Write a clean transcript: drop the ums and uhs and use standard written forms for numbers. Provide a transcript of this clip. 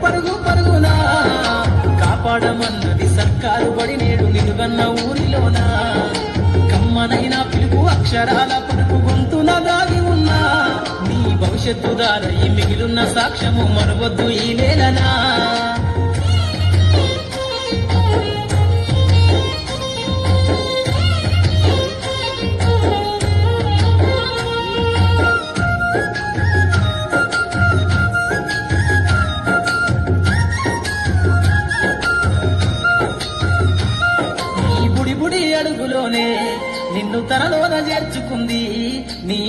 పరుగు పరుగునా కాపాడమన్నది సర్కారు బడి నేడు నిలువన్న ఊరిలోనా కమ్మనైనా పిలుపు అక్షరాల పలుకు గొంతున దాగి ఉన్నా నీ భవిష్యత్తు దారై మిగిలిన సాక్ష్యము మనవద్దు ఈ నేలనా